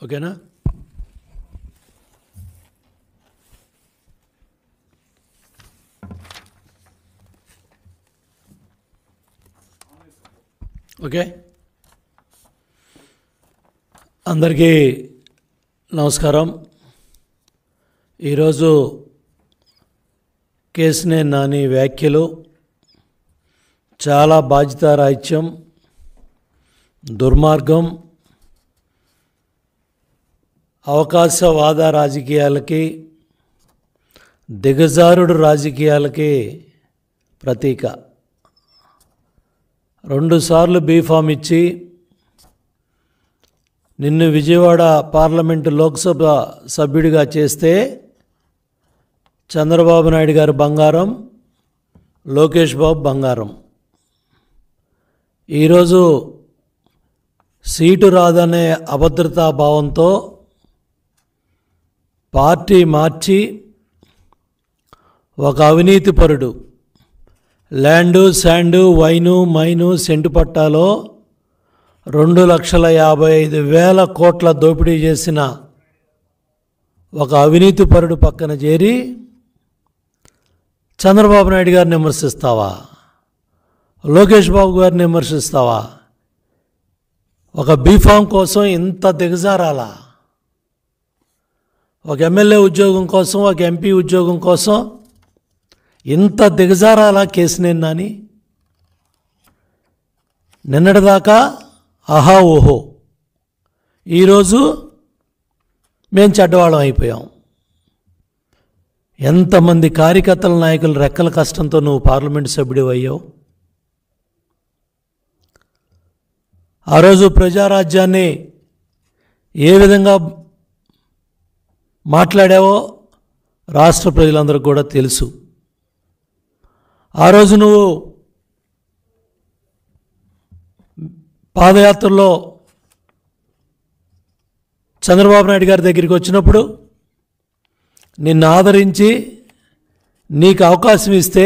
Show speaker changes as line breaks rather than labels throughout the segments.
ఓకేనా? ఓకే, అందరికీ నమస్కారం. ఈరోజు కేశినేని నాని వ్యాఖ్యలు చాలా బాధ్యతారాహిత్యం, దుర్మార్గం, అవకాశవాద రాజకీయాలకి, దిగజారుడు రాజకీయాలకి ప్రతీక. 2 సార్లు బీఫామ్ ఇచ్చి నిన్ను విజయవాడ పార్లమెంటు లోక్సభ సభ్యుడిగా చేస్తే చంద్రబాబు నాయుడు గారు బంగారం, లోకేష్ బాబు బంగారం. ఈరోజు సీటు రాదనే అభద్రతా భావంతో పార్టీ మార్చి ఒక అవినీతిపరుడు land, sand, wine, mine, cent పట్టాలో 2,55,000 కోట్ల దోపిడీ చేసిన ఒక అవినీతిపరుడు పక్కన చేరి చంద్రబాబు నాయుడు గారిని విమర్శిస్తావా? లోకేష్ బాబు గారిని విమర్శిస్తావా? ఒక బీఫామ్ కోసం ఇంత దిగజారాలా? ఒక ఎమ్మెల్యే ఉద్యోగం కోసం, ఒక ఎంపీ ఉద్యోగం కోసం ఇంత దిగజారాలా కేశినేని నాని? నిన్నటిదాకా ఆహా ఓహో, ఈరోజు మేము చెడ్డవాళ్ళం అయిపోయాం. ఎంతమంది కార్యకర్తల నాయకుల రెక్కల కష్టంతో నువ్వు పార్లమెంటు సభ్యుడు అయ్యావు. ఆ రోజు ప్రజారాజ్యాన్ని ఏ విధంగా మాట్లాడావో రాష్ట్ర ప్రజలందరికీ కూడా తెలుసు. ఆ రోజు నువ్వు పాదయాత్రలో చంద్రబాబు నాయుడు గారి దగ్గరికి వచ్చినప్పుడు నిన్ను ఆదరించి నీకు అవకాశం ఇస్తే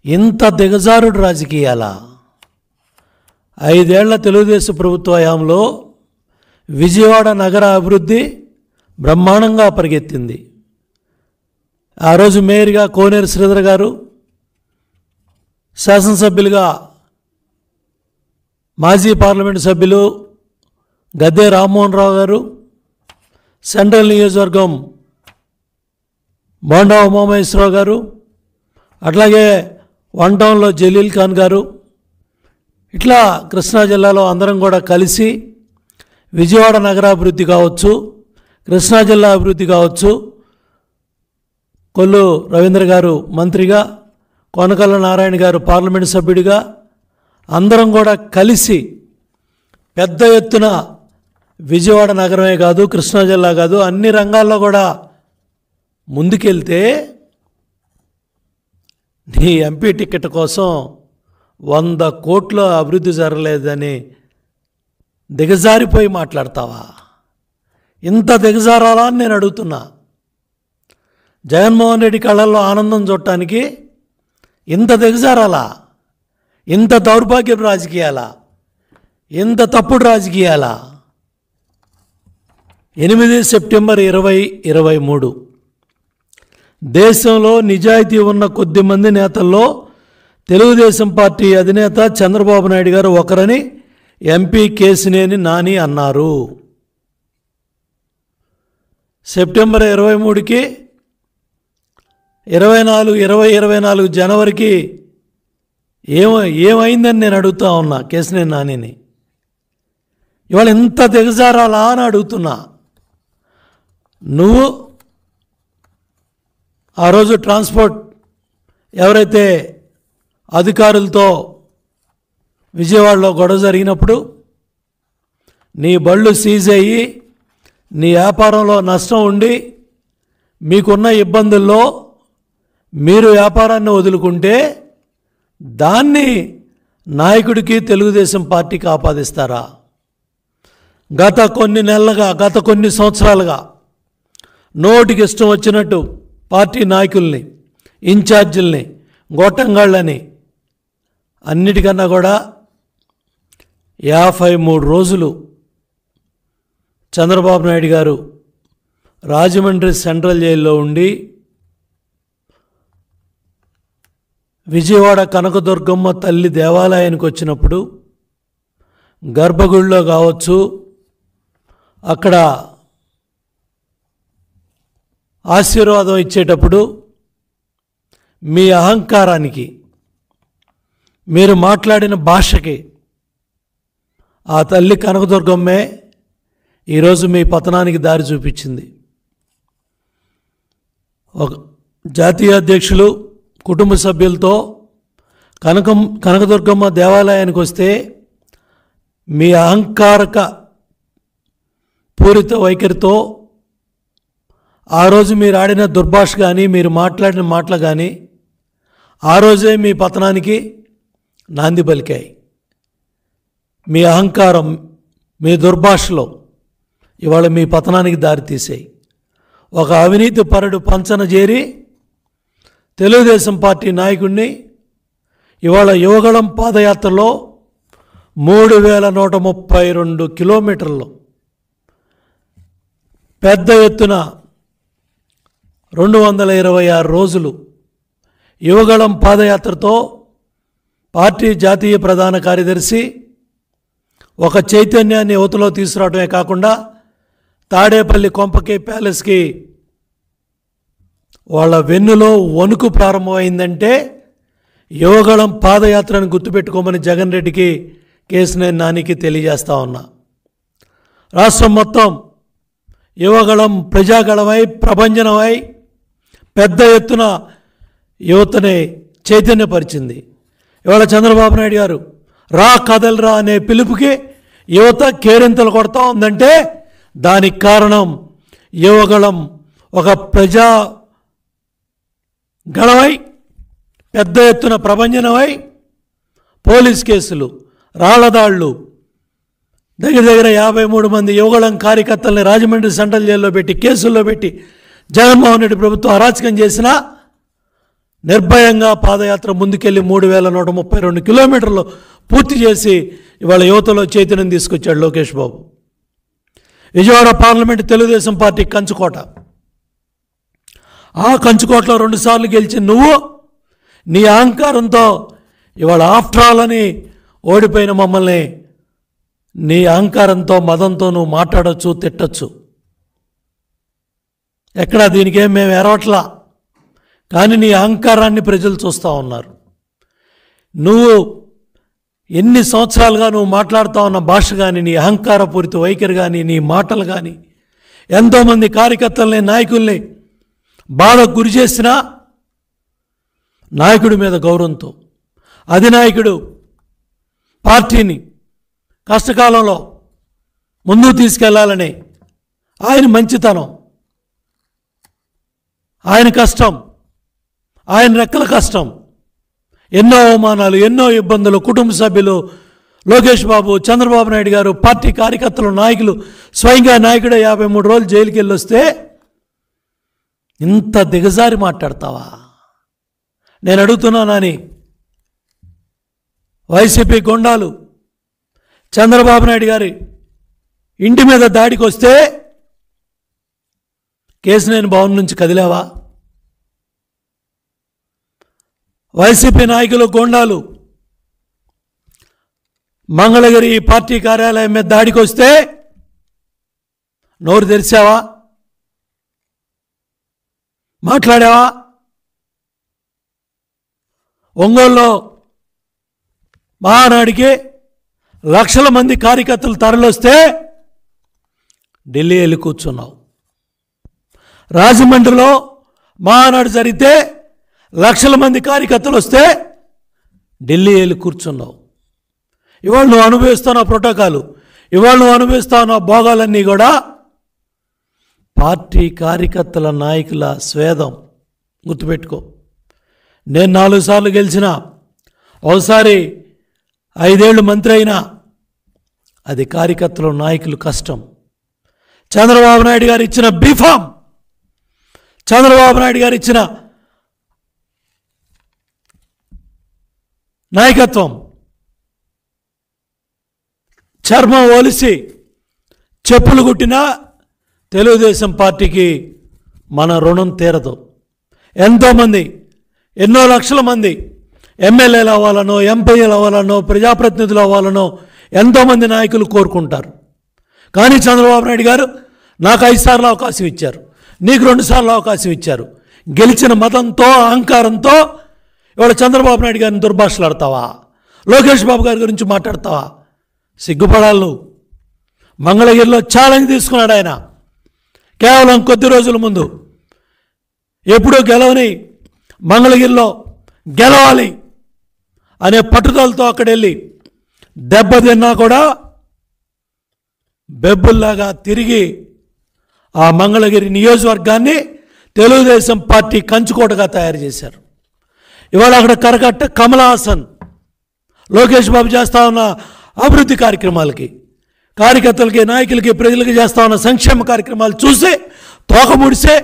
ఇంత దిగజారుడు రాజకీయాలా? 5 ఏళ్ల తెలుగుదేశం ప్రభుత్వ హయాంలో విజయవాడ నగర అభివృద్ధి బ్రహ్మాండంగా పరిగెత్తింది. ఆ రోజు మేయర్గా కోనేరు శ్రీధర్ గారు, శాసనసభ్యులుగా మాజీ పార్లమెంటు సభ్యులు గద్దె రామ్మోహన్ రావు గారు, సెంట్రల్ నియోజకవర్గం బోండా ఉమామహేశ్వరరావు గారు, అట్లాగే 1 టౌన్లో జలీల్ ఖాన్ గారు, ఇట్లా కృష్ణా జిల్లాలో అందరం కూడా కలిసి విజయవాడ నగరాభివృద్ధి కావచ్చు, కృష్ణా జిల్లా అభివృద్ధి కావచ్చు, కొల్లు రవీంద్ర గారు మంత్రిగా, కొనకళ్ళ నారాయణ గారు పార్లమెంటు సభ్యుడిగా అందరం కూడా కలిసి పెద్ద ఎత్తున విజయవాడ నగరమే కాదు, కృష్ణా జిల్లా కాదు, అన్ని రంగాల్లో కూడా ముందుకెళ్తే నీ ఎంపీ టికెట్ కోసం 100 కోట్ల అభివృద్ధి జరగలేదని దిగజారిపోయి మాట్లాడతావా? ఇంత దిగజారాలా అని నేను అడుగుతున్నా. జగన్మోహన్ రెడ్డి కళ్ళల్లో ఆనందం చూడటానికి ఇంత దిగజారాలా? ఇంత దౌర్భాగ్యపు రాజకీయాలా? ఇంత తప్పుడు రాజకీయాలా? 8 సెప్టెంబర్ 2023 దేశంలో నిజాయితీ ఉన్న కొద్దిమంది నేతల్లో తెలుగుదేశం పార్టీ అధినేత చంద్రబాబు నాయుడు గారు ఒకరని ఎంపీ కేశినేని నాని అన్నారు. సెప్టెంబర్ 23కి 2024 జనవరికి ఏమైందని నేను అడుగుతా ఉన్నా కేశినేని నానిని. ఇవాళ ఇంత దిగజారాలా అని అడుగుతున్నా. నువ్వు ఆ రోజు ట్రాన్స్పోర్ట్ ఎవరైతే అధికారులతో విజయవాడలో గొడవ జరిగినప్పుడు నీ బళ్ళు సీజ్ అయ్యి నీ వ్యాపారంలో నష్టం ఉండి మీకున్న ఇబ్బందుల్లో మీరు వ్యాపారాన్ని వదులుకుంటే దాన్ని నాయకుడికి తెలుగుదేశం పార్టీకి ఆపాదిస్తారా? గత కొన్ని నెలలుగా, గత కొన్ని సంవత్సరాలుగా నోటికి ఇష్టం వచ్చినట్టు పార్టీ నాయకుల్ని, ఇన్ఛార్జీల్ని, గొట్టంగాళ్ళని అన్నిటికన్నా కూడా 53 రోజులు చంద్రబాబు నాయుడు గారు రాజమండ్రి సెంట్రల్ జైల్లో ఉండి విజయవాడ కనకదుర్గమ్మ తల్లి దేవాలయానికి వచ్చినప్పుడు గర్భగుడిలో కావచ్చు, అక్కడ ఆశీర్వాదం ఇచ్చేటప్పుడు మీ అహంకారానికి, మీరు మాట్లాడిన భాషకి ఆ తల్లి కనకదుర్గమ్మే ఈరోజు మీ పతనానికి దారి చూపించింది. ఒక జాతీయ అధ్యక్షులు కుటుంబ సభ్యులతో కనకదుర్గమ్మ దేవాలయానికి వస్తే మీ అహంకారక పూరిత వైఖరితో ఆ రోజు మీరు ఆడిన దుర్భాష కానీ, మీరు మాట్లాడిన మాటలు కానీ ఆ రోజే మీ పతనానికి నాంది పలికాయి. మీ అహంకారం, మీ దుర్భాషలో ఇవాళ మీ పతనానికి దారితీసాయి. ఒక అవినీతి పరుడు పంచన చేరి తెలుగుదేశం పార్టీ నాయకుడిని ఇవాళ యువగళం పాదయాత్రలో 3132 కిలోమీటర్లు పెద్ద ఎత్తున 226 రోజులు యువగళం పాదయాత్రతో పార్టీ జాతీయ ప్రధాన కార్యదర్శి ఒక చైతన్యాన్ని యువతలో తీసుకురావడమే కాకుండా తాడేపల్లి కొంపకి ప్యాలెస్కి వాళ్ళ వెన్నులో వణుకు ప్రారంభమైందంటే యువగళం పాదయాత్రను గుర్తుపెట్టుకోమని జగన్ రెడ్డికి, కేశినేని నానికి తెలియజేస్తా ఉన్నా. రాష్ట్రం మొత్తం యువగళం ప్రజాగళమై, ప్రభంజనమై పెద్ద ఎత్తున యువతని చైతన్యపరిచింది. ఇవాళ చంద్రబాబు నాయుడు గారు రా కదలరా అనే పిలుపుకి యువత కేరింతలు కొడతా ఉందంటే దానికి కారణం యువగళం ఒక ప్రజా గళమై పెద్ద ఎత్తున ప్రభంజనమై పోలీస్ కేసులు, రాళ్లదాళ్లు, దగ్గర 53 మంది యువగళం కార్యకర్తల్ని రాజమండ్రి సెంట్రల్ జైల్లో పెట్టి, కేసుల్లో పెట్టి జగన్మోహన్ రెడ్డి ప్రభుత్వం అరాచకం చేసినా నిర్భయంగా పాదయాత్ర ముందుకెళ్ళి 3132 కిలోమీటర్లు పూర్తి చేసి ఇవాళ యువతలో చైతన్యం తీసుకొచ్చాడు లోకేష్ బాబు. విజయవాడ పార్లమెంట్ తెలుగుదేశం పార్టీ కంచుకోట. ఆ కంచుకోటలో 2 సార్లు గెలిచి నువ్వు నీ అహంకారంతో ఇవాళ ఆఫ్టర్ ఆల్ అని ఓడిపోయిన మమ్మల్ని నీ అహంకారంతో, మదంతో నువ్వు మాట్లాడచ్చు, తిట్టచ్చు. ఎక్కడా దీనికేం మేము ఎరవట్లా. కానీ నీ అహంకారాన్ని ప్రజలు చూస్తూ ఉన్నారు. నువ్వు ఎన్ని సంవత్సరాలుగా నువ్వు మాట్లాడుతూ ఉన్న భాష కానీ, నీ అహంకారపూరిత వైఖరి కానీ, నీ మాటలు కానీ ఎంతోమంది కార్యకర్తల్ని, నాయకుల్ని బాధకు గురి చేసినా నాయకుడి మీద గౌరవంతో, అధినాయకుడు పార్టీని కష్టకాలంలో ముందుకు తీసుకెళ్లాలని ఆయన మంచితనం, ఆయన కష్టం, ఆయన రెక్కల కష్టం, ఎన్నో అవమానాలు, ఎన్నో ఇబ్బందులు, కుటుంబ సభ్యులు, లోకేష్ బాబు, చంద్రబాబు నాయుడు గారు, పార్టీ కార్యకర్తలు, నాయకులు, స్వయంగా నాయకుడే 53 రోజులు జైలుకి వెళ్ళొస్తే ఇంత దిగజారి మాట్లాడతావా? నేను అడుగుతున్నానని వైసీపీ గుండాలు చంద్రబాబు నాయుడు గారి ఇంటి మీద దాడికి వస్తే కేశినేని భవన్ నుంచి కదిలేవా? వైసీపీ నాయకులు, గోండాలు మంగళగిరి పార్టీ కార్యాలయం మీద దాడికి వస్తే నోరు తెరిచావా? మాట్లాడావా? ఒంగోలులో మహానాడికి లక్షల మంది కార్యకర్తలు తరలిస్తే ఢిల్లీ వెళ్ళి కూర్చున్నావు. రాజమండ్రిలో మహానాడు జరిగితే లక్షల మంది కార్యకర్తలు వస్తే ఢిల్లీ వెళ్ళి కూర్చున్నావు. ఇవాళ నువ్వు అనుభవిస్తున్న ప్రోటోకాలు, ఇవాళ నువ్వు అనుభవిస్తున్న భోగాలన్నీ కూడా పార్టీ కార్యకర్తల, నాయకుల స్వేదం. గుర్తుపెట్టుకో. నేను 4 సార్లు గెలిచినా, ఒకసారి 5 ఏళ్ళు మంత్రి అయినా అది కార్యకర్తలు, నాయకులు కష్టం. చంద్రబాబు నాయుడు గారు ఇచ్చిన బీఫామ్, చంద్రబాబు నాయుడు గారు ఇచ్చిన నాయకత్వం చర్మం ఒలిసి చెప్పులు కుట్టినా తెలుగుదేశం పార్టీకి మన రుణం తీరదు. ఎంతోమంది, ఎన్నో లక్షల మంది ఎమ్మెల్యేలు అవ్వాలనో, ఎంపీలు అవ్వాలనో, ప్రజాప్రతినిధులు అవ్వాలనో ఎంతోమంది నాయకులు కోరుకుంటారు. కానీ చంద్రబాబు నాయుడు గారు నాకు 5 సార్లు అవకాశం ఇచ్చారు, నీకు 2 సార్లు అవకాశం ఇచ్చారు. గెలిచిన మతంతో, అహంకారంతో ఇవాళ చంద్రబాబు నాయుడు గారిని దుర్భాషలాడతావా? లోకేష్ బాబు గారి గురించి మాట్లాడతావా? సిగ్గుపడాలి నువ్వు. మంగళగిరిలో ఛాలెంజ్ తీసుకున్నాడు ఆయన కేవలం కొద్ది రోజుల ముందు. ఎప్పుడూ గెలవని మంగళగిరిలో గెలవాలి అనే పట్టుదలతో అక్కడెళ్ళి దెబ్బతిన్నా కూడా బెబ్బుల్లాగా తిరిగి ఆ మంగళగిరి నియోజకవర్గాన్ని తెలుగుదేశం పార్టీ కంచుకోటగా తయారు చేశారు. ఇవాళ అక్కడ కరకట్ట కమల్ హాసన్, లోకేష్ బాబు చేస్తూ ఉన్న అభివృద్ధి కార్యక్రమాలకి, కార్యకర్తలకి, నాయకులకి, ప్రజలకి చేస్తూ ఉన్న సంక్షేమ కార్యక్రమాలు చూసి తోక ముడిసే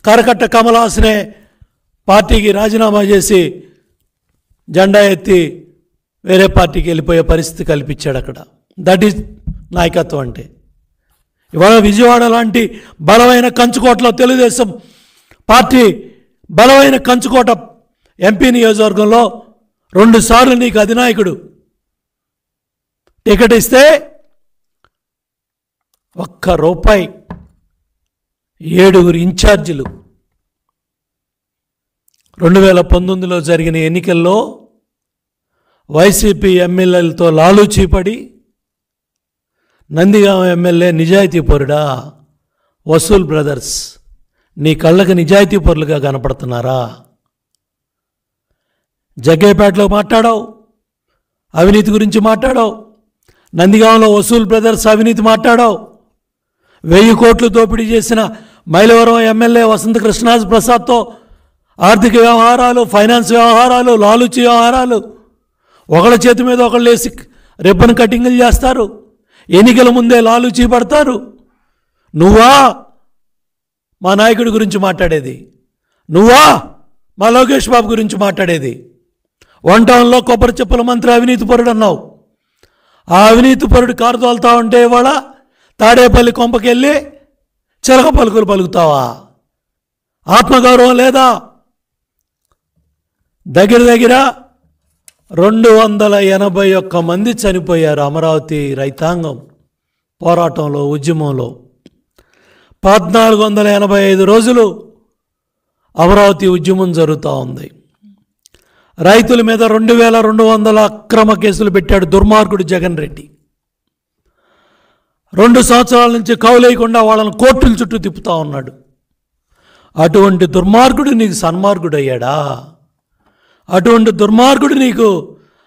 కరకట్ట కమల్ హాసనే పార్టీకి రాజీనామా చేసి జెండా ఎత్తి వేరే పార్టీకి వెళ్ళిపోయే పరిస్థితి కల్పించాడు అక్కడ. దట్ ఈజ్ నాయకత్వం అంటే. ఇవాళ విజయవాడ లాంటి బలమైన కంచుకోటలో తెలుగుదేశం పార్టీ బలమైన కంచుకోట ఎంపీ నియోజకవర్గంలో 2 సార్లు నీకు అధినాయకుడు టికెట్ ఇస్తే ₹1 7 ఇన్ఛార్జీలు. 2019లో జరిగిన ఎన్నికల్లో వైసీపీ ఎమ్మెల్యేలతో లాలూచీపడి నందిగామ ఎమ్మెల్యే నిజాయితీ పరుడా? వసూల్ బ్రదర్స్ నీ కళ్ళకి నిజాయితీ పరులుగా కనపడుతున్నారా? జగ్గేపేటలో మాట్లాడావు, అవినీతి గురించి మాట్లాడావు. నందిగామలో వసూల్ బ్రదర్స్ అవినీతి మాట్లాడావు. 1000 కోట్లు దోపిడీ చేసిన మైలవరం ఎమ్మెల్యే వసంత కృష్ణరాజు ప్రసాద్తో ఆర్థిక వ్యవహారాలు, ఫైనాన్స్ వ్యవహారాలు, లాలూచి వ్యవహారాలు, ఒకళ్ళ చేతి మీద ఒకళ్ళు వేసి రిబ్బన్ కటింగులు చేస్తారు. ఎన్నికల ముందే లాలూచి పడతారు. నువ్వా మా నాయకుడి గురించి మాట్లాడేది? నువ్వా మా లోకేష్ బాబు గురించి మాట్లాడేది? 1 టౌన్లో కొబ్బరి చెప్పుల మంత్రి అవినీతి పరుడు అన్నావు. ఆ అవినీతి పరుడు కారు తోలుతా ఉంటే ఇవాళ తాడేపల్లి కొంపకెళ్ళి చిలక పలుకులు పలుకుతావా? ఆత్మగౌరవం లేదా? దగ్గర 281 మంది చనిపోయారు అమరావతి రైతాంగం పోరాటంలో, ఉద్యమంలో. 1485 రోజులు అమరావతి ఉద్యమం జరుగుతూ ఉంది. రైతుల మీద 2200 అక్రమ కేసులు పెట్టాడు దుర్మార్గుడు జగన్ రెడ్డి. 2 సంవత్సరాల నుంచి కౌలేయకుండా వాళ్ళని కోర్టుల చుట్టూ తిప్పుతూ ఉన్నాడు. అటువంటి దుర్మార్గుడు నీకు సన్మార్గుడు అయ్యాడా? అటువంటి దుర్మార్గుడు నీకు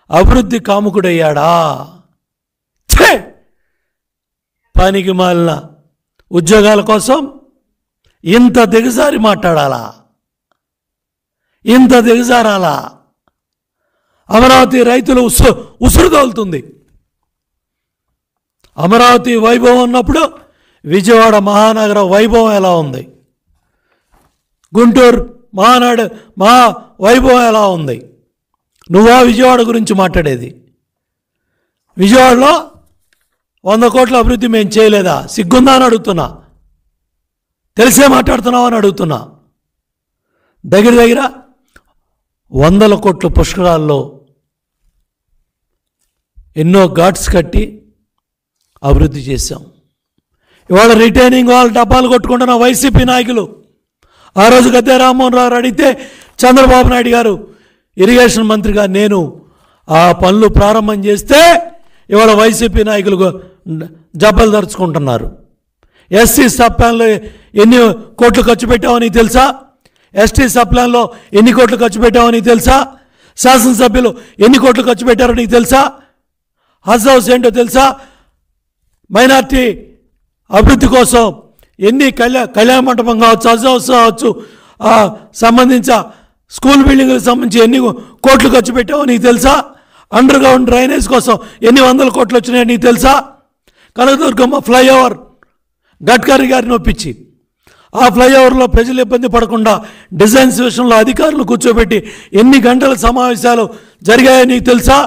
అభివృద్ధి కాముకుడయ్యాడా? పనికి మాలిన ఉద్యోగాల కోసం ఇంత దిగజారి మాట్లాడాలా? ఇంత దిగజారాలా? అమరావతి రైతులు ఉసురు తోలుతుంది. అమరావతి వైభవం ఉన్నప్పుడు విజయవాడ మహానగర వైభవం ఎలా ఉంది? గుంటూరు మహా వైభవం ఎలా ఉంది? నువ్వా విజయవాడ గురించి మాట్లాడేది? విజయవాడలో 100 కోట్ల అభివృద్ధి మేము చేయలేదా? సిగ్గుందా అని అడుగుతున్నా. తెలిసే మాట్లాడుతున్నావు అని అడుగుతున్నా. దగ్గర 100 కోట్ల పుష్కరాల్లో ఎన్నో ఘాట్స్ కట్టి అభివృద్ధి చేశాం. ఇవాళ రిటైనింగ్ వాళ్ళు డబ్బాలు కొట్టుకుంటున్న వైసీపీ నాయకులు, ఆ రోజు గద్దె రామ్మోహన్ రావు అడిగితే చంద్రబాబు నాయుడు గారు ఇరిగేషన్ మంత్రిగా నేను ఆ పనులు ప్రారంభం చేస్తే ఇవాళ వైసీపీ నాయకులు జబ్బలు దరుచుకుంటున్నారు. ఎస్సీ సబ్ ప్లాన్లో ఎన్ని కోట్లు ఖర్చు పెట్టావో నీకు తెలుసా? ఎస్టీ సబ్ ప్లాన్లో ఎన్ని కోట్లు ఖర్చు పెట్టావో నీకు తెలుసా? శాసనసభ్యులు ఎన్ని కోట్లు ఖర్చు పెట్టారో నీకు తెలుసా? హజ్ హౌస్ ఏంటో తెలుసా? మైనార్టీ అభివృద్ధి కోసం ఎన్ని కళ్యాణ మంటపం కావచ్చు, హజ్ హౌస్ కావచ్చు, సంబంధించిన స్కూల్ బిల్డింగ్లకు సంబంధించి ఎన్ని కోట్లు ఖర్చు పెట్టావో నీకు తెలుసా? అండర్ గ్రౌండ్ డ్రైనేజ్ కోసం ఎన్ని 100 కోట్లు వచ్చినాయో నీకు తెలుసా? కనకదుర్గమ్మ ఫ్లైఓవర్ గడ్కరీ గారిని ఒప్పించి ఆ ఫ్లైఓవర్లో ప్రజలు ఇబ్బంది పడకుండా డిజైన్స్ విషయంలో అధికారులు కూర్చోబెట్టి ఎన్ని గంటల సమావేశాలు జరిగాయో నీకు తెలుసా?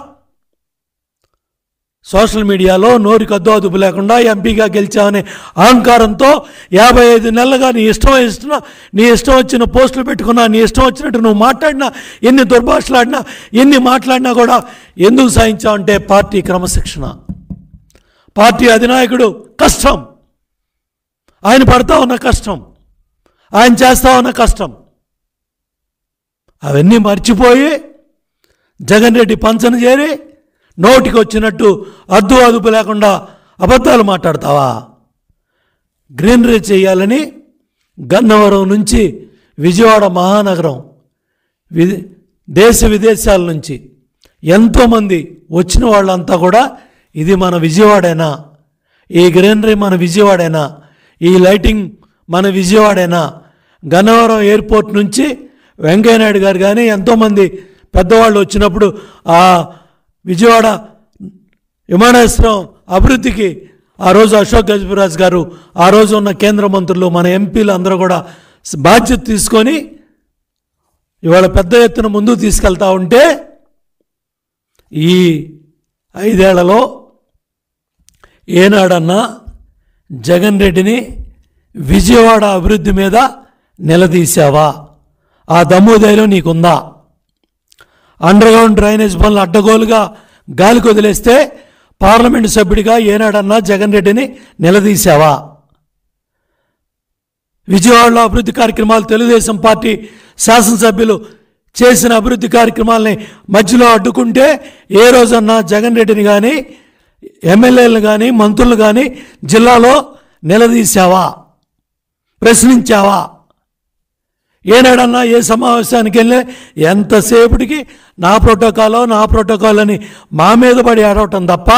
సోషల్ మీడియాలో నోరికి అద్దు అదుపు లేకుండా ఎంపీగా గెలిచామనే అహంకారంతో 55 నెలలుగా నీ ఇష్టం వచ్చిన పోస్టులు పెట్టుకున్నా, నీ ఇష్టం వచ్చినట్టు నువ్వు మాట్లాడినా, ఎన్ని దుర్భాషలాడినా, ఎన్ని మాట్లాడినా కూడా ఎందుకు సాధించావంటే పార్టీ క్రమశిక్షణ, పార్టీ అధినాయకుడు కష్టం, ఆయన పడతా ఉన్న కష్టం, ఆయన చేస్తా ఉన్న కష్టం, అవన్నీ మర్చిపోయి జగన్ రెడ్డి పంచన చేరి నోటికి వచ్చినట్టు అద్దు అదుపు లేకుండా అబద్ధాలు మాట్లాడతావా? గ్రీనరీ చేయాలని గన్నవరం నుంచి విజయవాడ మహానగరం దేశ విదేశాల నుంచి ఎంతోమంది వచ్చిన వాళ్ళంతా కూడా ఇది మన విజయవాడేనా, ఈ గ్రీనరీ మన విజయవాడేనా, ఈ లైటింగ్ మన విజయవాడేనా, గన్నవరం ఎయిర్పోర్ట్ నుంచి వెంకయ్యనాయుడు గారు కానీ ఎంతోమంది పెద్దవాళ్ళు వచ్చినప్పుడు ఆ విజయవాడ విమానాశ్రయం అభివృద్ధికి ఆ రోజు అశోక్ గజపతిరాజు గారు, ఆ రోజు ఉన్న కేంద్ర మంత్రులు, మన ఎంపీలు అందరూ కూడా బాధ్యత తీసుకొని ఇవాళ పెద్ద ఎత్తున ముందుకు తీసుకెళ్తా ఉంటే ఈ 5 ఏళ్లలో ఏనాడన్నా జగన్ రెడ్డిని విజయవాడ అభివృద్ధి మీద నిలదీశావా? ఆ దమ్ము ధైర్యం నీకుందా? అండర్గ్రౌండ్ డ్రైనేజ్ పనులు అడ్డగోలుగా గాలికి వదిలేస్తే పార్లమెంటు సభ్యుడిగా ఏనాడన్నా జగన్ రెడ్డిని నిలదీశావా? విజయవాడలో అభివృద్ధి కార్యక్రమాలు తెలుగుదేశం పార్టీ శాసనసభ్యులు చేసిన అభివృద్ధి కార్యక్రమాలని మధ్యలో అడ్డుకుంటే ఏ రోజన్నా జగన్ రెడ్డిని కానీ, ఎమ్మెల్యేలు కానీ, మంత్రులు కానీ జిల్లాలో నిలదీశావా? ప్రశ్నించావా? ఏనాడన్నా ఏ సమావేశానికి వెళ్ళి ఎంతసేపటికి నా ప్రోటోకాల్ అని మా మీద పడి ఆడవటం తప్ప,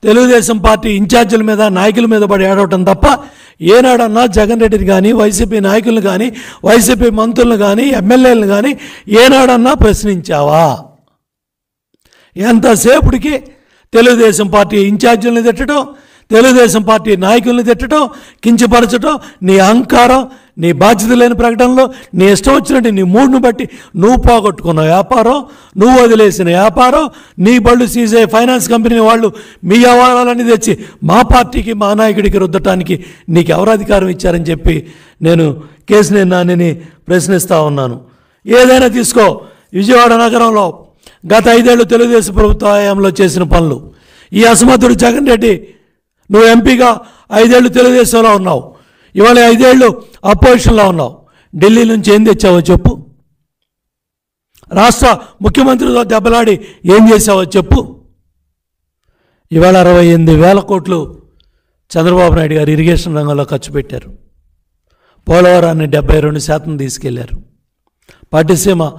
తెలుగుదేశం పార్టీ ఇన్ఛార్జీల మీద, నాయకుల మీద పడి ఆడవటం తప్ప ఏనాడన్నా జగన్ రెడ్డిని కానీ, వైసీపీ నాయకులను కానీ, వైసీపీ మంత్రులను కానీ, ఎమ్మెల్యేలను కానీ ఏనాడన్నా ప్రశ్నించావా? ఎంతసేపటికి తెలుగుదేశం పార్టీ ఇన్ఛార్జీలను తిట్టడం, తెలుగుదేశం పార్టీ నాయకులను తిట్టడం, కించపరచడం, నీ అహంకారం, నీ బాధ్యత లేని ప్రకటనలో, నీ ఇష్టం వచ్చినట్టు నీ మూడ్ను బట్టి నువ్వు పోగొట్టుకున్న వ్యాపారం, నువ్వు వదిలేసిన వ్యాపారం, నీ బళ్ళు సీజే ఫైనాన్స్ కంపెనీ వాళ్ళు మీ వ్యవహారాలన్నీ తెచ్చి మా పార్టీకి, మా నాయకుడికి రుద్దటానికి నీకు ఎవరు అధికారం ఇచ్చారని చెప్పి నేను కేశినేని నానిని ప్రశ్నిస్తూ ఉన్నాను. ఏదైనా తీసుకో, విజయవాడ నగరంలో గత 5 ఏళ్ళు తెలుగుదేశం ప్రభుత్వ హయాంలో చేసిన పనులు, ఈ అసమర్థుడు జగన్ రెడ్డి, నువ్వు ఎంపీగా 5 ఏళ్ళు తెలుగుదేశంలో ఉన్నావు, ఇవాళ 5 ఏళ్ళు అపోజిషన్లో ఉన్నావు, ఢిల్లీ నుంచి ఏం తెచ్చావో చెప్పు, రాష్ట్ర ముఖ్యమంత్రితో దెబ్బలాడి ఏం చేసావో చెప్పు. ఇవాళ 68,000 కోట్లు చంద్రబాబు నాయుడు గారు ఇరిగేషన్ రంగంలో ఖర్చు పెట్టారు, పోలవరాన్ని 72% తీసుకెళ్లారు, పట్టిసీమ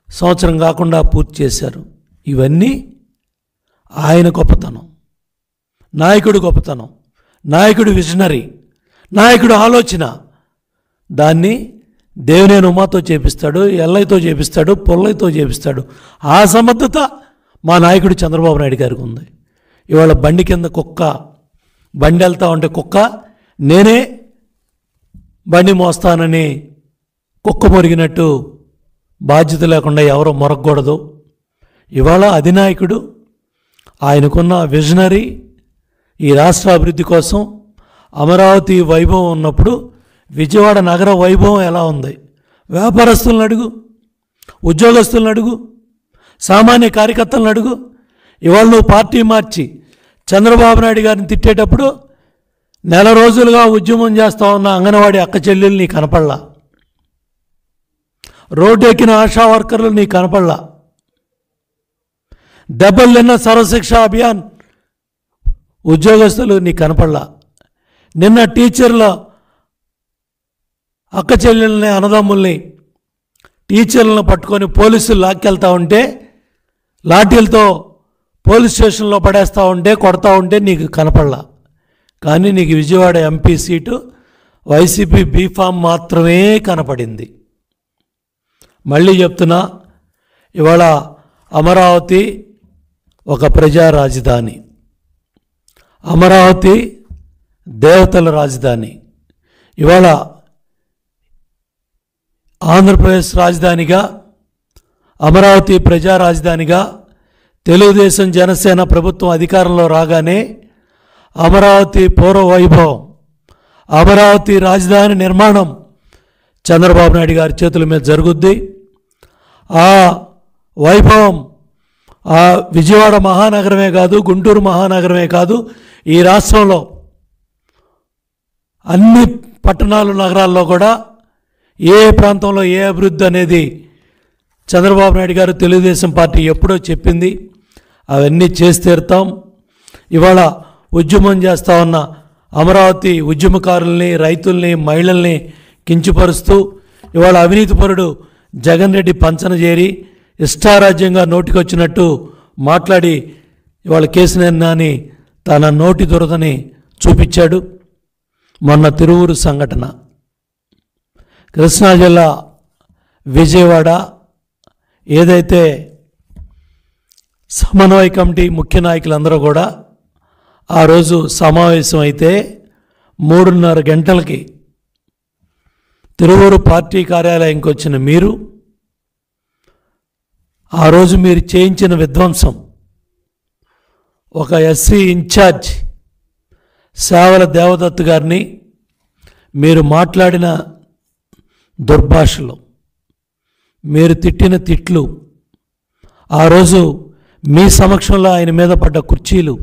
సంవత్సరం కాకుండా పూర్తి చేశారు. ఇవన్నీ ఆయన గొప్పతనం, నాయకుడు గొప్పతనం, నాయకుడు విజనరీ, నాయకుడు ఆలోచన. దాన్ని దేవినేని ఉమాతో చేపిస్తాడు, ఎల్లయ్యతో చేపిస్తాడు, పొల్లయ్యతో చేపిస్తాడు. ఆ సమర్థత మా నాయకుడు చంద్రబాబు నాయుడు గారికి ఉంది. ఇవాళ బండి కింద కుక్క, బండి వెళ్తా ఉంటే కుక్క, నేనే బండి మోస్తానని కుక్క మొరిగినట్టు బాధ్యత లేకుండా ఎవరో మొరగకూడదు. ఇవాళ అధినాయకుడు, ఆయనకున్న విజనరీ, ఈ రాష్ట్ర అభివృద్ధి కోసం అమరావతి వైభవం ఉన్నప్పుడు విజయవాడ నగర వైభవం ఎలా ఉంది? వ్యాపారస్తులను అడుగు, ఉద్యోగస్తులను అడుగు, సామాన్య కార్యకర్తలను అడుగు. ఇవాళ నువ్వు పార్టీ మార్చి చంద్రబాబు నాయుడు గారిని తిట్టేటప్పుడు నెల రోజులుగా ఉద్యమం చేస్తూ ఉన్న అంగన్వాడీ అక్క చెల్లెలు నీ కనపడలా, రోడ్డు ఎక్కిన ఆశా వర్కర్లు నీ కనపడలా, దెబ్బలు తిన్న సర్వశిక్ష అభియాన్ ఉద్యోగస్తులు నీ కనపడలా. నిన్న టీచర్ల అక్క చెల్లెల్ని, అన్నదమ్ముల్ని, టీచర్లను పట్టుకొని పోలీసులు లాక్కెళ్తా ఉంటే, లాఠీలతో పోలీస్ స్టేషన్లో పడేస్తూ ఉంటే, కొడతా ఉంటే నీకు కనపడలా. కానీ నీకు Vijayawada MP seat YCP B form మాత్రమే కనపడింది. మళ్ళీ చెప్తున్నా, ఇవాళ అమరావతి ఒక ప్రజా రాజధాని, అమరావతి దేవతల రాజధాని. ఇవాళ ఆంధ్రప్రదేశ్ రాజధానిగా, అమరావతి ప్రజా రాజధానిగా, తెలుగుదేశం జనసేన ప్రభుత్వం అధికారంలో రాగానే అమరావతి పూర్వ వైభవం, అమరావతి రాజధాని నిర్మాణం చంద్రబాబు నాయుడు గారి చేతుల మీద జరుగుద్ది. ఆ వైభవం ఆ విజయవాడ మహానగరమే కాదు, గుంటూరు మహానగరమే కాదు, ఈ రాష్ట్రంలో అన్ని పట్టణాలు నగరాల్లో కూడా ఏ ప్రాంతంలో ఏ అభివృద్ధి అనేది చంద్రబాబు నాయుడు గారు తెలుగుదేశం పార్టీ ఎప్పుడో చెప్పింది. అవన్నీ చేసి తీరుతాం. ఇవాళ ఉద్యమం చేస్తూ ఉన్న అమరావతి ఉద్యమకారుల్ని, రైతుల్ని, మహిళల్ని కించపరుస్తూ ఇవాళ అవినీతిపరుడు జగన్ రెడ్డి పంచన చేరి ఇష్టారాజ్యంగా నోటికొచ్చినట్టు మాట్లాడి ఇవాళ కేసినేని నాని తన నోటి దురదని చూపించాడు. మొన్న తిరువూరు సంఘటన, కృష్ణా జిల్లా విజయవాడ ఏదైతే సమన్వయ కమిటీ ముఖ్య నాయకులందరూ కూడా ఆ రోజు సమావేశం అయితే 3:30 గంటలకి తిరువూరు పార్టీ కార్యాలయంకి వచ్చిన మీరు ఆ రోజు మీరు చేయించిన విధ్వంసం, ఒక ఎస్సీ ఇన్ఛార్జ్ సేవల దేవదత్తు గారిని మీరు మాట్లాడిన దుర్భాషలు, మీరు తిట్టిన తిట్లు, ఆ రోజు మీ సమక్షంలో ఆయన మీద పడ్డ కుర్చీలు,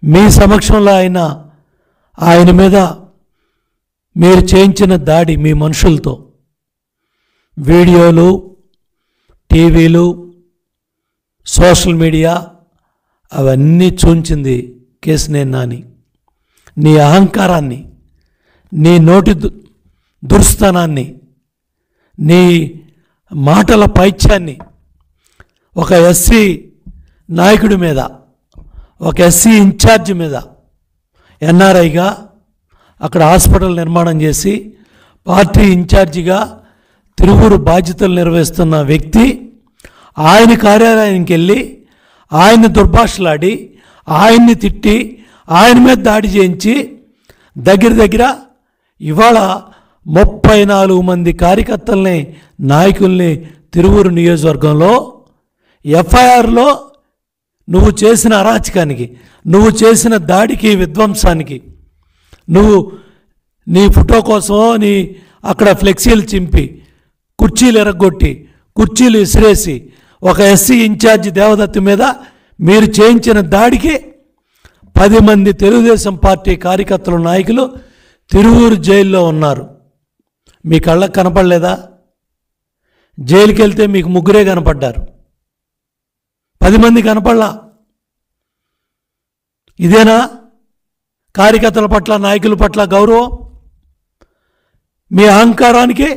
మీ సమక్షంలో ఆయన మీద మీరు చేయించిన దాడి మీ మనుషులతో, వీడియోలు, టీవీలు, సోషల్ మీడియా అవన్నీ చూంచింది కేసినేని నాని. నీ అహంకారాన్ని, నీ నోటి దుర్స్థానాన్ని, నీ మాటల పైత్యాన్ని ఒక ఎస్సీ నాయకుడి మీద, ఒక ఎస్సీ ఇన్ఛార్జ్ మీద, ఎన్ఆర్ఐగా అక్కడ హాస్పిటల్ నిర్మాణం చేసి పార్టీ ఇన్ఛార్జిగా తిరువూరు బాధ్యతలు నిర్వహిస్తున్న వ్యక్తి ఆయన కార్యాలయానికి వెళ్ళి ఆయన్ని దుర్భాషలాడి, ఆయన్ని తిట్టి, ఆయన మీద దాడి చేయించి దగ్గర ఇవాళ 34 మంది కార్యకర్తల్ని, నాయకుల్ని తిరువూరు నియోజకవర్గంలో ఎఫ్ఐఆర్లో నువ్వు చేసిన అరాచకానికి, నువ్వు చేసిన దాడికి, విధ్వంసానికి, నువ్వు నీ ఫోటో కోసమో అక్కడ ఫ్లెక్సీలు చింపి, కుర్చీలు ఎరగొట్టి, కుర్చీలు విసిరేసి ఒక ఎస్సీ ఇన్ఛార్జి దేవదత్తి మీద మీరు చేయించిన దాడికి 10 మంది తెలుగుదేశం పార్టీ కార్యకర్తలు, నాయకులు తిరువూరు జైల్లో ఉన్నారు. మీ కళ్ళకు కనపడలేదా? జైలుకి వెళ్తే మీకు 3 కనపడ్డారు, 10 మంది కనపడలా. ఇదేనా కార్యకర్తల పట్ల, నాయకుల పట్ల గౌరవం? మీ అహంకారానికి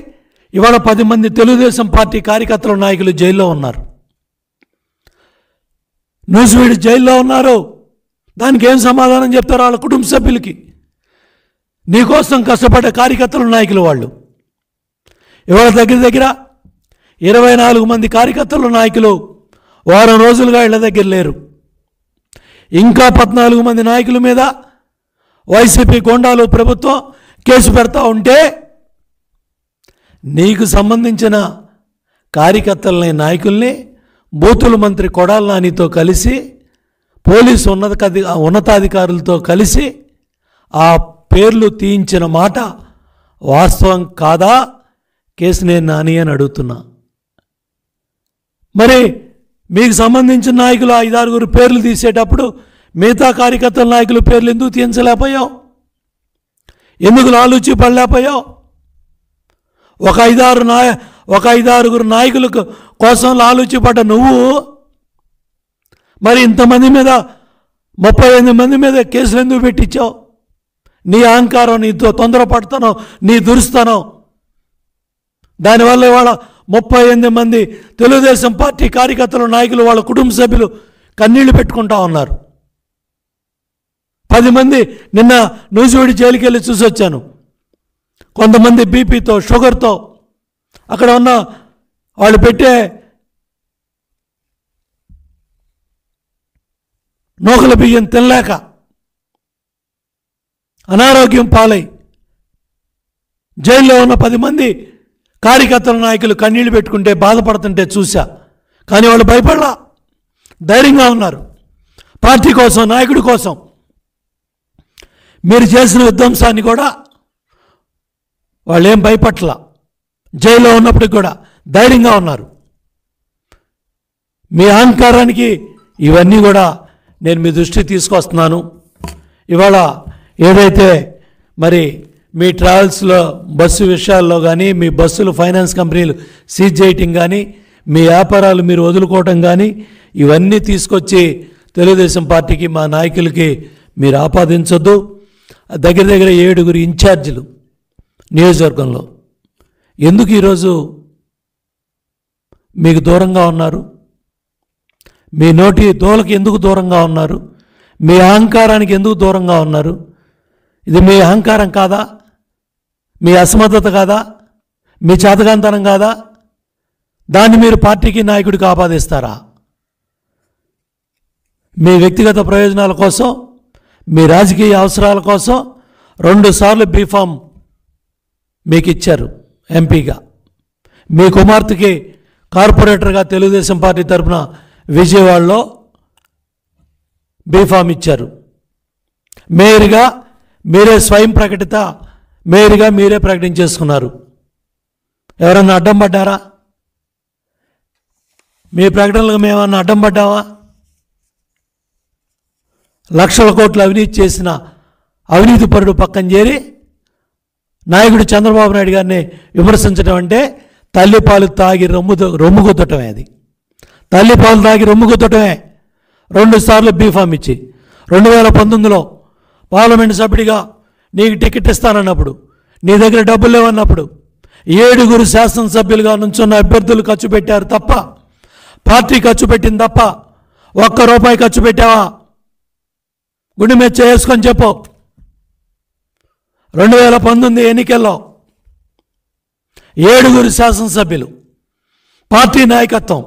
ఇవాళ 10 మంది తెలుగుదేశం పార్టీ కార్యకర్తల, నాయకులు జైల్లో ఉన్నారు. నూజివీడు జైల్లో ఉన్నారు. దానికి ఏం సమాధానం చెప్తారు వాళ్ళ కుటుంబ సభ్యులకి? నీకోసం కష్టపడ్డ కార్యకర్తల, నాయకులు వాళ్ళు ఇవాళ దగ్గర 24 మంది కార్యకర్తల, నాయకులు వారం రోజులుగా ఇళ్ల దగ్గర లేరు. ఇంకా 14 మంది నాయకుల మీద వైసీపీ గోండాలు ప్రభుత్వం కేసు పెడతా ఉంటే నీకు సంబంధించిన కార్యకర్తలని, నాయకుల్ని బూతుల మంత్రి కొడాల నానితో కలిసి, పోలీసు ఉన్నతాధికారులతో కలిసి ఆ పేర్లు తీయించిన మాట వాస్తవం కాదా కేసినేని నాని అని అడుగుతున్నా. మరి మీకు సంబంధించిన నాయకులు 5-6 పేర్లు తీసేటప్పుడు మిగతా కార్యకర్తల నాయకుల పేర్లు ఎందుకు తీయించలేకపోయావు? ఎందుకు లాలూచి పడలేకపోయావు? ఒక 5-6 నాయకుల కోసం లాలూచి పడ్డ నువ్వు మరి ఇంతమంది మీద, 38 మంది మీద కేసులు ఎందుకు పెట్టించావు? నీ అహంకారం, నీ తొందరపడతానో, నీ దురుస్తానో, దానివల్ల ఇవాళ 38 మంది తెలుగుదేశం పార్టీ కార్యకర్తలు, నాయకులు, వాళ్ళ కుటుంబ సభ్యులు కన్నీళ్లు పెట్టుకుంటా ఉన్నారు. 10 మంది నిన్న నూజివీడు జైలుకి వెళ్ళి చూసి వచ్చాను. కొంతమంది బీపీతో, షుగర్తో, అక్కడ ఉన్న వాళ్ళు పెట్టే నూకల బియ్యం తినలేక అనారోగ్యం పాలై జైల్లో ఉన్న 10 మంది కార్యకర్తల, నాయకులు కన్నీళ్లు పెట్టుకుంటే, బాధపడుతుంటే చూశా. కానీ వాళ్ళు భయపడలా. ధైర్యంగా ఉన్నారు. పార్టీ కోసం, నాయకుడి కోసం మీరు చేసిన విధ్వంసాన్ని కూడా వాళ్ళు ఏం భయపట్ల. జైల్లో ఉన్నప్పటికి కూడా ధైర్యంగా ఉన్నారు. మీ అహంకారానికి ఇవన్నీ కూడా నేను మీ దృష్టికి తీసుకొస్తున్నాను. ఇవాళ ఏదైతే మరి మీ ట్రావెల్స్లో బస్సు విషయాల్లో కానీ, మీ బస్సులు ఫైనాన్స్ కంపెనీలు సీజ్ చేయటం కానీ, మీ వ్యాపారాలు మీరు వదులుకోవటం కానీ, ఇవన్నీ తీసుకొచ్చి తెలుగుదేశం పార్టీకి, మా నాయకులకి మీరు ఆపాదించొద్దు. దగ్గర దగ్గర 7 ఇన్ఛార్జీలు నియోజకవర్గంలో ఎందుకు ఈరోజు మీకు దూరంగా ఉన్నారు? మీ నోటి దోలకి ఎందుకు దూరంగా ఉన్నారు? మీ అహంకారానికి ఎందుకు దూరంగా ఉన్నారు? ఇది మీ అహంకారం కాదా? మీ అసమర్థత కాదా? మీ చేతకాంతనం కాదా? దాన్ని మీరు పార్టీకి, నాయకుడికి ఆపాదిస్తారా? మీ వ్యక్తిగత ప్రయోజనాల కోసం, మీ రాజకీయ అవసరాల కోసం 2 సార్లు బీఫామ్ మీకు ఇచ్చారు ఎంపీగా. మీ కుమార్తెకి కార్పొరేటర్గా తెలుగుదేశం పార్టీ తరఫున విజయవాడలో బీఫామ్ ఇచ్చారు. మేయర్గా మీరే స్వయం ప్రకటిత మేయర్గా మీరే ప్రకటించేసుకున్నారు. ఎవరన్నా అడ్డం పడ్డారా? మీ ప్రకటనలకు మేమన్నా అడ్డం పడ్డావా? లక్షల కోట్లు అవినీతి చేసిన అవినీతిపరుడు పక్కన చేరి నాయకుడు చంద్రబాబు నాయుడు గారిని విమర్శించడం అంటే తల్లిపాలు తాగి రొమ్ము గుద్దటమే. అది తల్లిపాలు తాగి రొమ్ము గుద్దటమే. 2 సార్లు బీఫామ్ ఇచ్చి 2019లో పార్లమెంటు సభ్యుడిగా నీకు టికెట్ ఇస్తానన్నప్పుడు, నీ దగ్గర డబ్బులు లేవన్నప్పుడు 7 శాసనసభ్యులుగా నుంచున్న అభ్యర్థులు ఖర్చు పెట్టారు తప్ప, పార్టీ ఖర్చు పెట్టింది తప్ప, ₹1 ఖర్చు పెట్టావా? గుండె మీద చేసుకొని చెప్పు. 2019 ఎన్నికల్లో 7 శాసనసభ్యులు, పార్టీ నాయకత్వం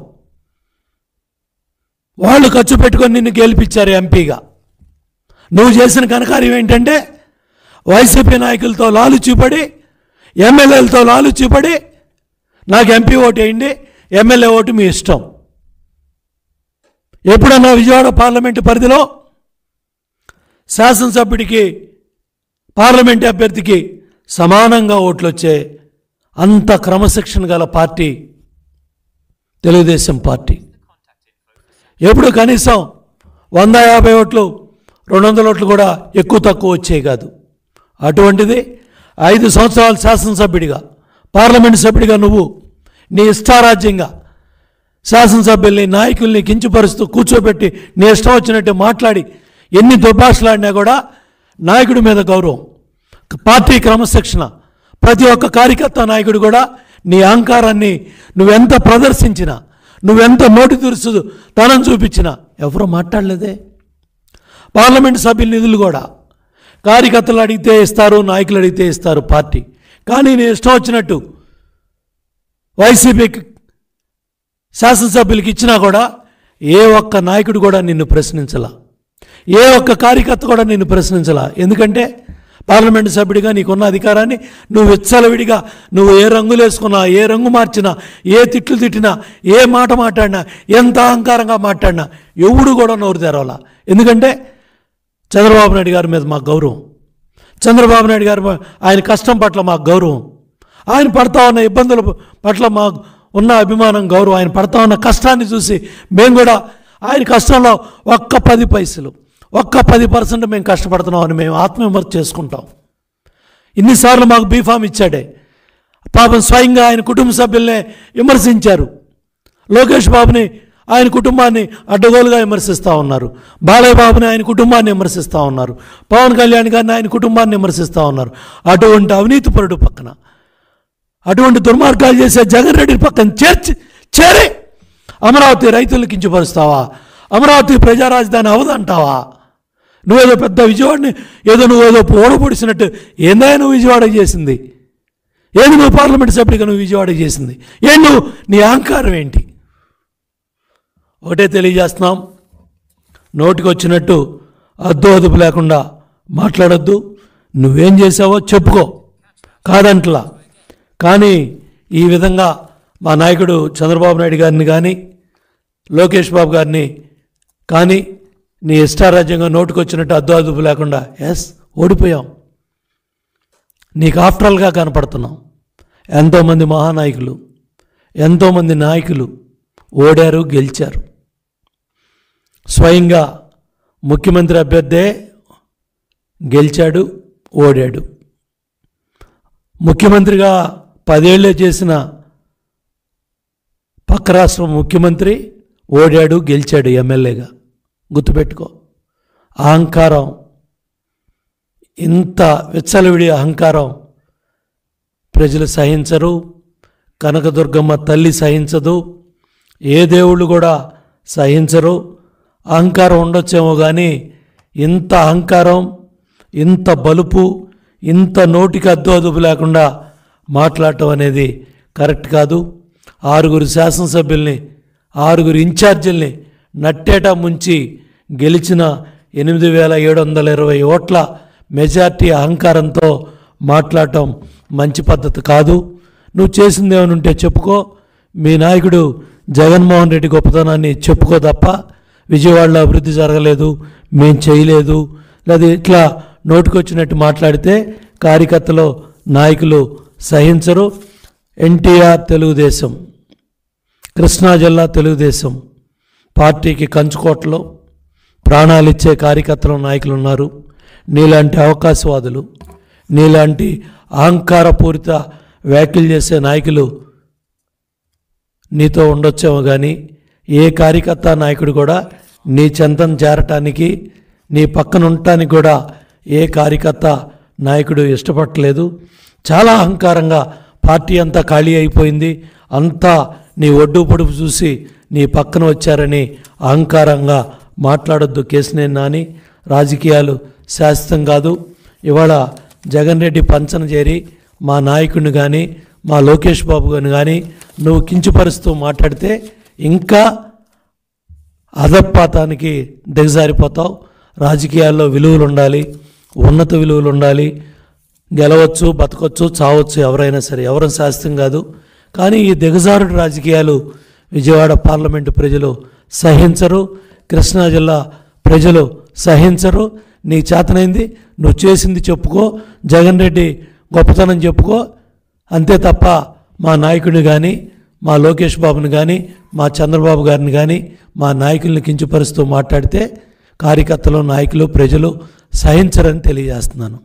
వాళ్ళు ఖర్చు పెట్టుకొని నిన్ను గెలిపించారు ఎంపీగా. నువ్వు చేసిన ఘనకార్యం ఏంటంటే వైసీపీ నాయకులతో లాలుచీపడి, ఎమ్మెల్యేలతో లాలుచీపడి నాకు ఎంపీ ఓటు వేయండి, ఎమ్మెల్యే ఓటు మీ ఇష్టం. ఎప్పుడన్నా విజయవాడ పార్లమెంటు పరిధిలో శాసనసభ్యుడికి, పార్లమెంటు అభ్యర్థికి సమానంగా ఓట్లు వచ్చే అంత క్రమశిక్షణ గల పార్టీ తెలుగుదేశం పార్టీ. ఎప్పుడు కనీసం 150 ఓట్లు, 200 ఓట్లు కూడా ఎక్కువ తక్కువ వచ్చేవి కాదు. అటువంటిది 5 సంవత్సరాలు శాసనసభ్యుడిగా, పార్లమెంటు సభ్యుడిగా నువ్వు నీ ఇష్టారాజ్యంగా శాసనసభ్యుల్ని, నాయకుల్ని కించపరుస్తూ కూర్చోబెట్టి నీ ఇష్టం వచ్చినట్టు మాట్లాడి ఎన్ని దుర్భాషలాడినా కూడా నాయకుడి మీద గౌరవం, పార్టీ క్రమశిక్షణ, ప్రతి ఒక్క కార్యకర్త, నాయకుడు కూడా నీ అహంకారాన్ని నువ్వెంత ప్రదర్శించినా, నువ్వెంత నోటి దురుసు తనం చూపించినా ఎవరో మాట్లాడలేదే. పార్లమెంటు సభ్యుల నిధులు కూడా కార్యకర్తలు అడిగితే ఇస్తారు, నాయకులు అడిగితే ఇస్తారు పార్టీ. కానీ నీ ఇష్టం వచ్చినట్టు వైసీపీ శాసనసభ్యులకి ఇచ్చినా కూడా ఏ ఒక్క నాయకుడు కూడా నిన్ను ప్రశ్నించలా, ఏ ఒక్క కార్యకర్త కూడా నిన్ను ప్రశ్నించలా. ఎందుకంటే పార్లమెంటు సభ్యుడిగా నీకున్న అధికారాన్ని నువ్వు విచ్చలవిడిగా, నువ్వు ఏ రంగులు వేసుకున్నా, ఏ రంగు మార్చినా, ఏ తిట్లు తిట్టినా, ఏ మాట మాట్లాడినా, ఎంత అహంకారంగా మాట్లాడినా ఎవడు కూడా నోరు తెరవాలా. ఎందుకంటే చంద్రబాబు నాయుడు గారి మీద మాకు గౌరవం, చంద్రబాబు నాయుడు గారి ఆయన కష్టం పట్ల మాకు గౌరవం, ఆయన పడతా ఉన్న ఇబ్బందుల పట్ల మాకు ఉన్న అభిమానం, గౌరవం, ఆయన పడతా ఉన్న కష్టాన్ని చూసి మేము కూడా ఆయన కష్టంలో ఒక్క 10 పైసలు, ఒక్క 10% మేము కష్టపడుతున్నామని మేము ఆత్మవిమర్శ చేసుకుంటాం. ఇన్నిసార్లు మాకు బీఫామ్ ఇచ్చాడే. పాపం స్వయంగా ఆయన కుటుంబ సభ్యుల్నే విమర్శించారు. లోకేష్ బాబుని, ఆయన కుటుంబాన్ని అడ్డగోలుగా విమర్శిస్తూ ఉన్నారు. బాలయ్య బాబుని, ఆయన కుటుంబాన్ని విమర్శిస్తూ ఉన్నారు. పవన్ కళ్యాణ్ గారిని, ఆయన కుటుంబాన్ని విమర్శిస్తూ ఉన్నారు. అటువంటి అవినీతిపరుడు పక్కన, అటువంటి దుర్మార్గాలు చేసే జగన్ రెడ్డి పక్కన చేరి అమరావతి రైతులను కించపరుస్తావా? అమరావతి ప్రజా రాజధాని అవదంటావా? నువ్వేదో పెద్ద విజయవాడని నువ్వేదో ఓడపొడిసినట్టు ఏందా నువ్వు విజయవాడ చేసింది? ఏది నువ్వు పార్లమెంట్ సభ్యుడిగా నువ్వు విజయవాడ చేసింది? నువ్వు నీ అహంకారం ఏంటి? ఒకటే తెలియజేస్తున్నాం, నోటికి వచ్చినట్టు అద్దు అదుపు లేకుండా మాట్లాడొద్దు. నువ్వేం చేసావో చెప్పుకో, కాదంట్లా. కానీ ఈ విధంగా మా నాయకుడు చంద్రబాబు నాయుడు గారిని కానీ, లోకేష్ బాబు గారిని కానీ నీ ఇష్టారాజ్యంగా నోటుకొచ్చినట్టు అద్దు అదుపు లేకుండా ఓడిపోయాం. నీకు ఆఫ్టరల్గా కనపడుతున్నాం. ఎంతోమంది మహానాయకులు, ఎంతోమంది నాయకులు ఓడారు, గెలిచారు. స్వయంగా ముఖ్యమంత్రి అభ్యర్థే గెలిచాడు, ఓడాడు. ముఖ్యమంత్రిగా 10 ఏళ్లే చేసిన పక్క రాష్ట్రం ముఖ్యమంత్రి ఓడాడు, గెలిచాడు ఎమ్మెల్యేగా. గుర్తుపెట్టుకో. అహంకారం, ఇంత విచ్చలవిడి అహంకారం ప్రజలు సహించరు. కనకదుర్గమ్మ తల్లి సహించదు, ఏ దేవుళ్ళు కూడా సహించరు. అహంకారం ఉండొచ్చేమో కానీ ఇంత అహంకారం, ఇంత బలుపు, ఇంత నోటికి అద్దు అదుపు లేకుండా మాట్లాడటం అనేది కరెక్ట్ కాదు. 6 శాసనసభ్యుల్ని, 6 ఇన్ఛార్జీల్ని నట్టేట ముంచి గెలిచిన 8,720 ఓట్ల మెజార్టీ అహంకారంతో మాట్లాడటం మంచి పద్ధతి కాదు. నువ్వు చేసింది ఏమైనా ఉంటే చెప్పుకో. మీ నాయకుడు జగన్మోహన్ రెడ్డి గొప్పతనాన్ని చెప్పుకో తప్ప విజయవాడలో అభివృద్ధి జరగలేదు, మేం చేయలేదు, లేదా ఇట్లా నోటుకొచ్చినట్టు మాట్లాడితే కార్యకర్తలు, నాయకులు సహించరు. ఎన్టీఆర్ తెలుగుదేశం, కృష్ణా జిల్లా తెలుగుదేశం పార్టీకి కంచుకోటలో ప్రాణాలిచ్చే కార్యకర్తలు, నాయకులు ఉన్నారు. నీలాంటి అవకాశవాదులు, నీలాంటి అహంకారపూరిత వ్యాఖ్యలు చేసే నాయకులు నీతో ఉండొచ్చేమో కానీ ఏ కార్యకర్త, నాయకుడు కూడా నీ చెంతం చేరటానికి, నీ పక్కన ఉండటానికి కూడా ఏ కార్యకర్త, నాయకుడు ఇష్టపడలేదు. చాలా అహంకారంగా పార్టీ అంతా ఖాళీ అయిపోయింది, అంతా నీ ఒడ్డు పొడుపు చూసి నీ పక్కన వచ్చారని అహంకారంగా మాట్లాడొద్దు. కేశినేని నాని. రాజకీయాలు శాశ్వతం కాదు. ఇవాళ జగన్ రెడ్డి పంచన చేరి మా నాయకుడిని కానీ, మా లోకేష్ బాబు గారిని కానీ నువ్వు కించుపరుస్తూ మాట్లాడితే ఇంకా అధపాతానికి దిగజారిపోతావు. రాజకీయాల్లో విలువలు ఉండాలి, ఉన్నత విలువలు ఉండాలి. గెలవచ్చు, బతకొచ్చు, చావచ్చు, ఎవరైనా సరే, ఎవరు శాశ్వతం కాదు. కానీ ఈ దిగజారుడు రాజకీయాలు విజయవాడ పార్లమెంటు ప్రజలు సహించరు, కృష్ణా జిల్లా ప్రజలు సహించరు. నీ చేతనైంది నువ్వు చేసింది చెప్పుకో, జగన్ రెడ్డి గొప్పతనం చెప్పుకో, అంతే తప్ప మా నాయకుడిని కానీ, మా లోకేష్ బాబుని కానీ, మా చంద్రబాబు గారిని కానీ, మా నాయకుల్ని కించపరుస్తూ మాట్లాడితే కార్యకర్తలు, నాయకులు, ప్రజలు సహించరని తెలియజేస్తున్నాను.